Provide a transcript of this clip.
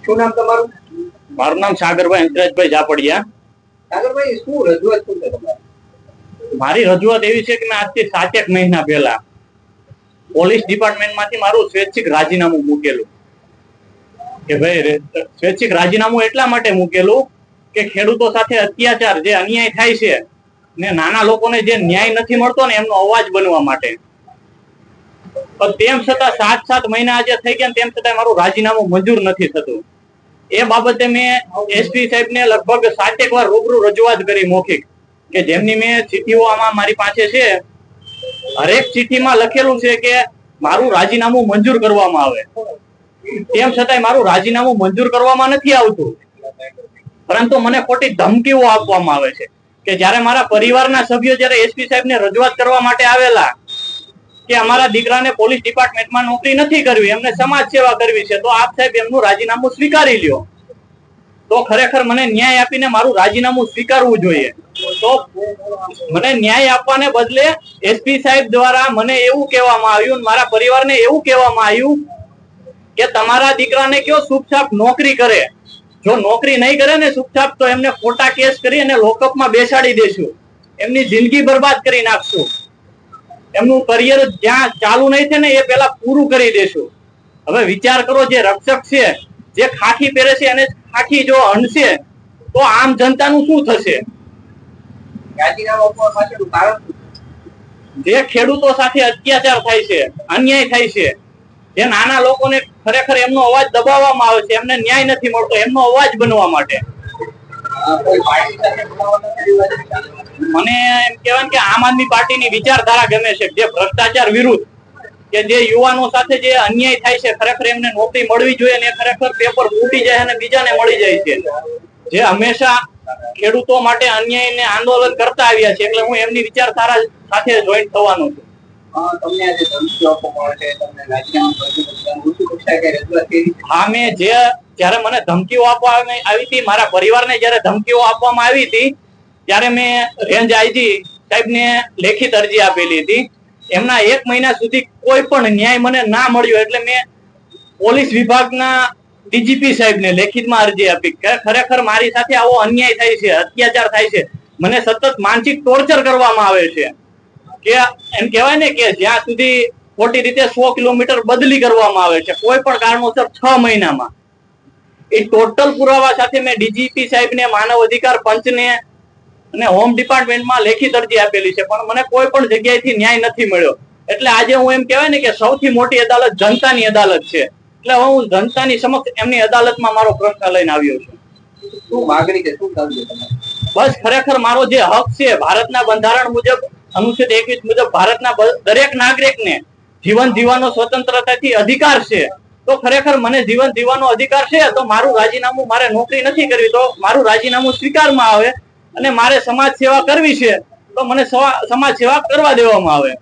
શું નામ તમારું? મારું નામ સાગરભાઈ અંતરાજભાઈ જાપડિયા. સાગરભાઈ, શું રજૂઆત શું છે તમારી? મારી રજૂઆત એવી છે કે મેં આજથી 7 મહિના પહેલા પોલીસ ડિપાર્ટમેન્ટમાંથી મારું સ્વૈચ્છિક રાજીનામું મૂકેલું. કે ભાઈ સ્વૈચ્છિક રાજીનામું એટલા માટે મૂકેલું કે ખેડૂતો સાથે અત્યાચાર જે અન્યાય થાય છે ને નાના લોકોને જે ન્યાય નથી મળતો ને એમનો અવાજ બનવા માટે. પણ તેમ છતાં 7 મહિના આજે થઈ ગયા તેમ છતાં મારું રાજીનામું મંજૂર નથી થતું. એ બાબતે મેં એસપી સાહેબને લગભગ 7 વાર રૂબરૂ રજૂઆત કરી મૌખિક, કે જેમની મેં ચિઠ્ઠીઓ આમાં મારી પાસે છે. હરેક ચિઠ્ઠીમાં લખેલું છે કે મારું રાજીનામું મંજૂર કરવામાં આવે. તેમ છતાંય મારું રાજીનામું મંજૂર કરવામાં નથી આવતું, પરંતુ મને ખોટી ધમકીઓ આપવામાં આવે છે. કે જ્યારે મારા પરિવારના સભ્યો જ્યારે એસપી સાહેબને રજૂઆત કરવા માટે આવેલા કે અમારા દીકરાને પોલીસ ડિપાર્ટમેન્ટમાં નોકરી નથી કરવી, એમને સમાજ સેવા કરવી છે, તો આપ સાહેબ એમનું રાજીનામું સ્વીકારી લ્યો. તો ખરેખર મને ન્યાય આપીને મારું રાજીનામું સ્વીકારવું જોઈએ. તો મને ન્યાય આપવાને બદલે એસપી સાહેબ દ્વારા મને એવું કહેવામાં આવ્યું, મારા પરિવારને એવું કહેવામાં આવ્યું કે તમારા દીકરાને કયો ચૂપચાપ નોકરી કરે. જો નોકરી નહીં કરે ને ચૂપચાપ, તો એમને ખોટા કેસ કરી અને લોકઅપમાં બેસાડી દેશું, એમની જિંદગી બરબાદ કરી નાખશું, એમનું કરિયર જ્યાં ચાલુ નહીં થાય ને એ પેલા પૂરું કરી દેશું. હવે વિચાર કરો, જે રક્ષક છે, જે ખાખી પહેરે છે અને ખાખી જો હણશે તો આમ જનતાનું શું થશે? જે ખેડૂતો સાથે અત્યાચાર થાય છે, અન્યાય થાય છે, જે નાના લોકોને ખરેખર એમનો અવાજ દબાવવામાં આવે છે, એમને ન્યાય નથી મળતો, એમનો અવાજ બનવા માટે મને એમ કહેવાય કે આમ આદમી પાર્ટીની વિચારધારા ગમે છે, જે ભ્રષ્ટાચાર વિરુદ્ધ, કે જે યુવાનો સાથે જે અન્યાય થાય છે, ખરેખર એમને નોકરી મળવી જોઈએ અને ખરેખર પેપર ફૂટી જાય અને બીજાને મળી જાય છે. જે હંમેશા ખેડૂતો માટે અન્યાયને આંદોલન કરતા આવ્યા છે, એટલે હું એમની વિચારધારા સાથે જોઈન્ટ થવાનો છું. હા, મેં જ્યારે મને ધમકીઓ આપવામાં આવી હતી, મારા પરિવારને જ્યારે ધમકીઓ આપવામાં આવી હતી, ત્યારે મેં રેન્જ આઈજી સાહેબને લેખિત અરજી આપેલી હતી. એમના 1 મહિના સુધી કોઈ પણ ન્યાય મને ના મળ્યો, એટલે મેં પોલીસ વિભાગના ડીજીપી સાહેબને લેખિતમાં અરજી આપી કે ખરેખર મારી સાથે આવો અન્યાય થાય છે, અત્યાચાર થાય છે, મને સતત માનસિક ટોર્ચર કરવામાં આવે છે. કે એમ કહેવાય ને કે જ્યાં સુધી ખોટી રીતે 100 કિલોમીટર બદલી કરવામાં આવે છે કોઈ પણ કારણોસર 6 મહિનામાં. એ ટોટલ પુરાવા સાથે મેં ડીજીપી સાહેબને, માનવ અધિકાર પંચને અને હોમ ડિપાર્ટમેન્ટમાં લેખિત અરજી આપેલી છે, પણ મને કોઈ પણ જગ્યાએથી ન્યાય નથી મળ્યો. એટલે આજે હું એમ કહેવાય ને કે સૌથી મોટી અદાલત જનતાની અદાલત છે, એટલે હવે હું જનતાની સમક્ષ એમની અદાલતમાં મારો પ્રશ્ન લઈને આવ્યો છું. શું માંગણી છે, શું કરવું તમારે? બસ ખરેખર મારો જે હક છે, ભારતના બંધારણ મુજબ અનુચ્છેદ 21 મુજબ ભારતના દરેક નાગરિકને જીવન જીવવાનો સ્વતંત્રતાથી અધિકાર છે. તો ખરેખર મને જીવન જીવવાનો અધિકાર છે, તો મારું રાજીનામું, મારે નોકરી નથી કરવી તો મારું રાજીનામું સ્વીકારવામાં આવે, અને મારે સમાજ સેવા કરવી છે તો મને સમાજ સેવા કરવા દેવામાં આવે.